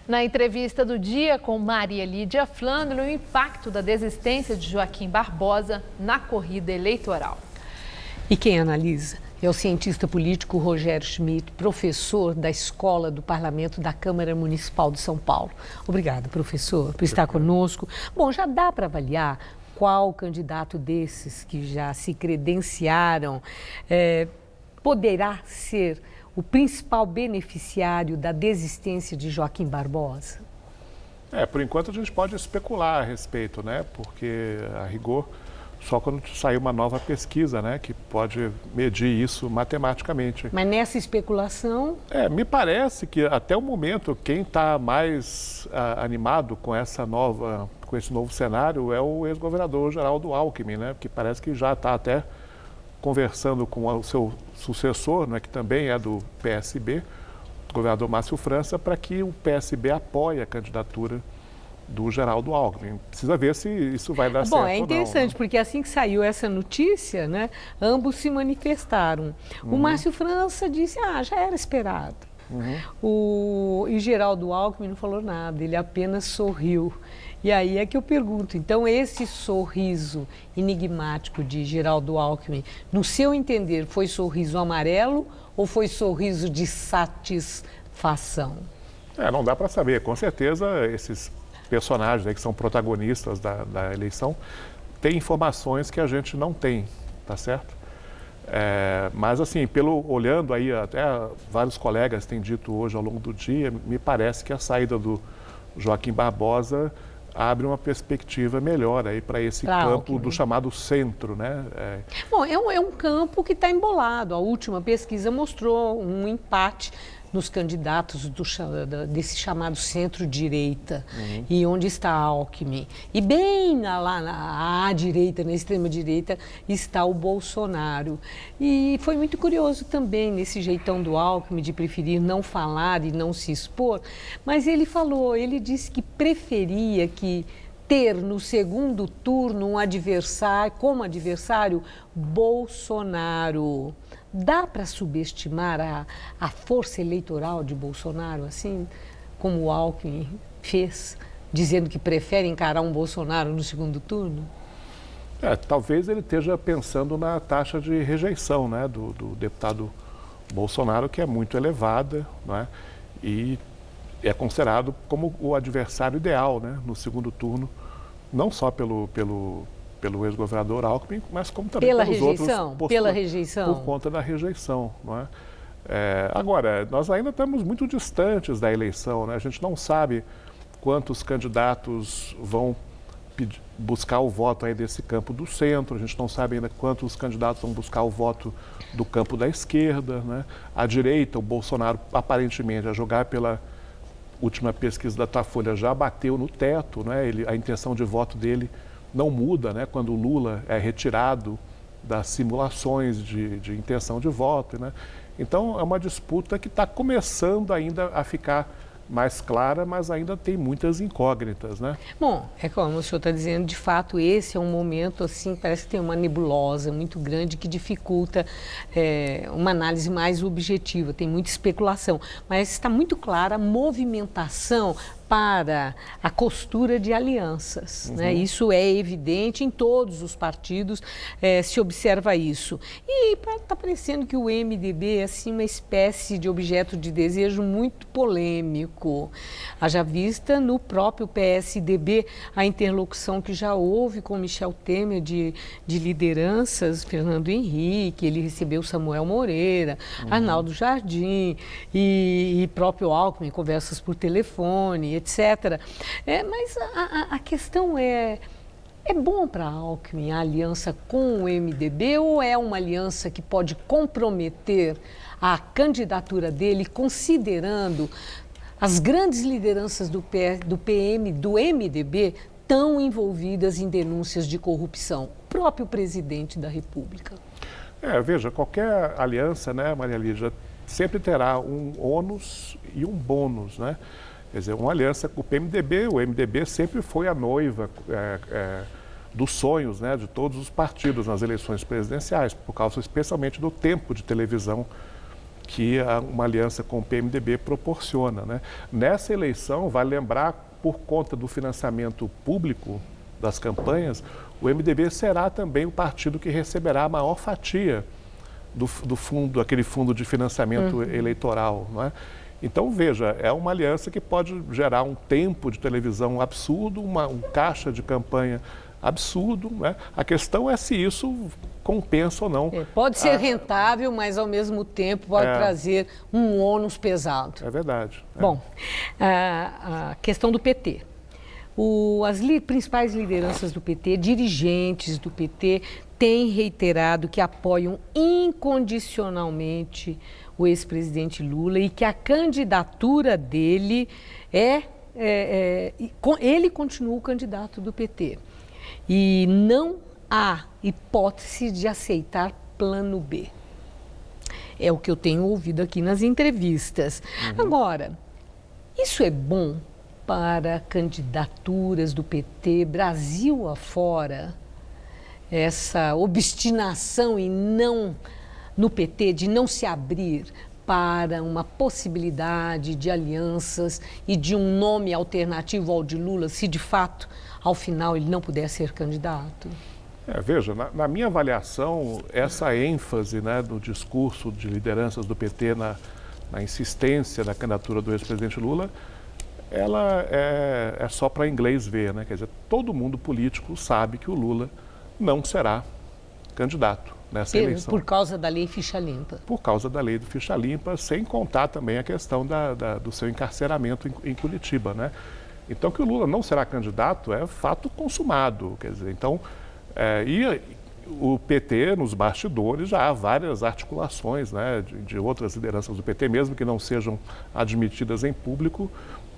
Na entrevista do dia com Maria Lídia Flandre, o impacto da desistência de Joaquim Barbosa na corrida eleitoral. E quem analisa é o cientista político Rogério Schmidt, professor da Escola do Parlamento da Câmara Municipal de São Paulo. Obrigada, professor, por estar conosco. Bom, já dá para avaliar qual candidato desses que já se credenciaram poderá ser o principal beneficiário da desistência de Joaquim Barbosa? Por enquanto a gente pode especular a respeito, né? Porque, a rigor, só quando sair uma nova pesquisa, né, que pode medir isso matematicamente. Mas nessa especulação... Me parece que até o momento quem está mais animado com esse novo cenário é o ex-governador Geraldo Alckmin, né? Que parece que já está até conversando com o seu sucessor, né, que também é do PSB, o governador Márcio França, para que o PSB apoie a candidatura do Geraldo Alckmin. Precisa ver se isso vai dar certo ou não. Bom, é interessante, porque assim que saiu essa notícia, né, ambos se manifestaram. O Márcio França disse, já era esperado. E Geraldo Alckmin não falou nada, ele apenas sorriu. E aí é que eu pergunto, então esse sorriso enigmático de Geraldo Alckmin, no seu entender, foi sorriso amarelo ou foi sorriso de satisfação? Não dá para saber. Com certeza, esses personagens aí que são protagonistas da eleição têm informações que a gente não tem, tá certo? Mas assim, olhando aí, até vários colegas têm dito hoje ao longo do dia, me parece que a saída do Joaquim Barbosa abre uma perspectiva melhor aí para esse campo do chamado centro, né? Bom, é um campo que está embolado. A última pesquisa mostrou um empate nos candidatos desse chamado centro-direita, e onde está Alckmin. E bem lá à direita, na extrema-direita, está o Bolsonaro. E foi muito curioso também, nesse jeitão do Alckmin, de preferir não falar e não se expor, mas ele disse que preferia ter no segundo turno como adversário Bolsonaro. Dá para subestimar a força eleitoral de Bolsonaro, assim como o Alckmin fez, dizendo que prefere encarar um Bolsonaro no segundo turno? Talvez ele esteja pensando na taxa de rejeição, né, do deputado Bolsonaro, que é muito elevada, né, e é considerado como o adversário ideal, né, no segundo turno, não só pelo ex-governador Alckmin, mas como também pelos outros. Pela rejeição? Por conta da rejeição, não é? Agora, nós ainda estamos muito distantes da eleição, né? A gente não sabe quantos candidatos vão buscar o voto aí desse campo do centro, a gente não sabe ainda quantos candidatos vão buscar o voto do campo da esquerda, né? A direita, o Bolsonaro, aparentemente, a jogar pela última pesquisa da Datafolha, já bateu no teto, né? A intenção de voto dele não muda, né, quando o Lula é retirado das simulações de intenção de voto, né? Então, é uma disputa que está começando ainda a ficar mais clara, mas ainda tem muitas incógnitas, né? Bom, é como o senhor está dizendo, de fato, esse é um momento, assim, parece que tem uma nebulosa muito grande que dificulta uma análise mais objetiva, tem muita especulação, mas está muito clara a movimentação para a costura de alianças, né? Isso é evidente em todos os partidos, se observa isso. E está parecendo que o MDB é assim, uma espécie de objeto de desejo muito polêmico. Haja vista no próprio PSDB a interlocução que já houve com Michel Temer de lideranças, Fernando Henrique, ele recebeu Samuel Moreira, Arnaldo Jardim e próprio Alckmin, conversas por telefone, etc. Mas a questão é bom para Alckmin a aliança com o MDB ou é uma aliança que pode comprometer a candidatura dele, considerando as grandes lideranças do MDB tão envolvidas em denúncias de corrupção? O próprio presidente da República. Veja, qualquer aliança, né, Maria Lídia, sempre terá um ônus e um bônus, né? Quer dizer, uma aliança com o MDB sempre foi a noiva dos sonhos, né, de todos os partidos nas eleições presidenciais, por causa especialmente do tempo de televisão que uma aliança com o PMDB proporciona, né? Nessa eleição, vale lembrar, por conta do financiamento público das campanhas, o MDB será também o partido que receberá a maior fatia do fundo, aquele fundo de financiamento eleitoral, não é? Então, veja, é uma aliança que pode gerar um tempo de televisão absurdo, um caixa de campanha absurdo, né? A questão é se isso compensa ou não. Pode ser rentável, mas ao mesmo tempo pode trazer um ônus pesado. É verdade. Bom, a questão do PT. As principais lideranças do PT, dirigentes do PT, têm reiterado que apoiam incondicionalmente o ex-presidente Lula e que a candidatura dele ele continua o candidato do PT. E não há hipótese de aceitar plano B. É o que eu tenho ouvido aqui nas entrevistas. Agora, isso é bom para candidaturas do PT, Brasil afora? Essa obstinação no PT de não se abrir para uma possibilidade de alianças e de um nome alternativo ao de Lula, se de fato, ao final, ele não puder ser candidato? Veja, na minha avaliação, essa ênfase, né, do discurso de lideranças do PT na insistência da candidatura do ex-presidente Lula, ela é só para inglês ver, né? Quer dizer, todo mundo político sabe que o Lula não será candidato nessa eleição. Por causa da lei ficha limpa. Por causa da lei do ficha limpa, sem contar também a questão do seu encarceramento em Curitiba, né? Então, que o Lula não será candidato é fato consumado, quer dizer, então, o PT, nos bastidores, já há várias articulações, né, de outras lideranças do PT, mesmo que não sejam admitidas em público,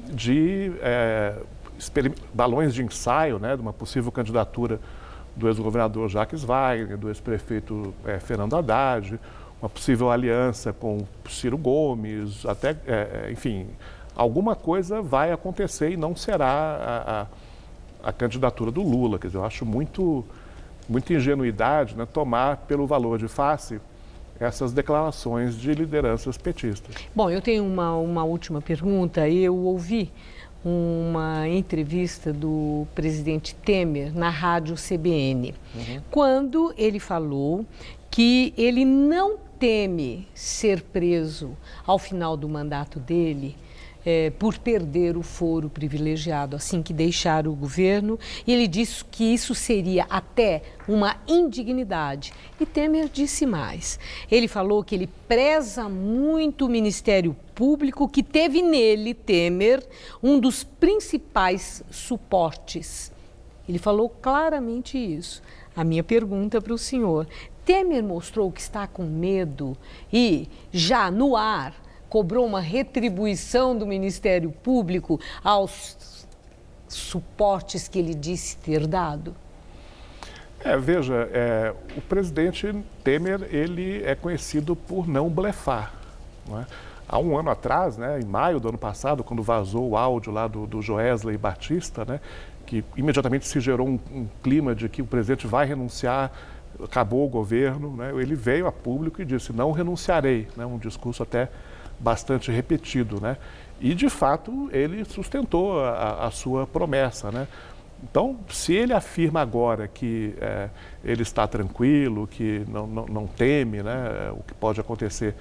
de balões de ensaio, né, de uma possível candidatura do ex-governador Jacques Wagner, do ex-prefeito Fernando Haddad, uma possível aliança com Ciro Gomes, até, enfim, alguma coisa vai acontecer e não será a candidatura do Lula. Quer dizer, eu acho muita ingenuidade, né, tomar pelo valor de face essas declarações de lideranças petistas. Bom, eu tenho uma última pergunta. Eu ouvi uma entrevista do presidente Temer na rádio CBN, quando ele falou que ele não teme ser preso ao final do mandato dele por perder o foro privilegiado assim que deixar o governo, e ele disse que isso seria até uma indignidade. E Temer disse mais. Ele falou que ele preza muito o Ministério Público, que teve nele, Temer, um dos principais suportes. Ele falou claramente isso. A minha pergunta para o senhor: Temer mostrou que está com medo e, já no ar, cobrou uma retribuição do Ministério Público aos suportes que ele disse ter dado? Veja, o presidente Temer, ele é conhecido por não blefar, não é? Há um ano atrás, né, em maio do ano passado, quando vazou o áudio lá do Joesley Batista, né, que imediatamente se gerou um clima de que o presidente vai renunciar, acabou o governo, né, ele veio a público e disse: não renunciarei, né, um discurso até bastante repetido, né? E, de fato, ele sustentou a sua promessa, né? Então, se ele afirma agora que ele está tranquilo, que não teme, né, o que pode acontecer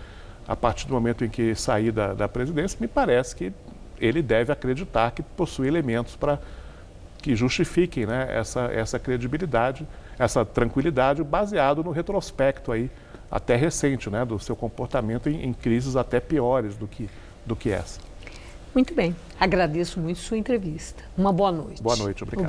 a partir do momento em que sair da presidência, me parece que ele deve acreditar que possui elementos para que justifiquem, né, essa credibilidade, essa tranquilidade, baseado no retrospecto aí, até recente, né, do seu comportamento em crises até piores do que essa. Muito bem. Agradeço muito sua entrevista. Uma boa noite. Boa noite, obrigado.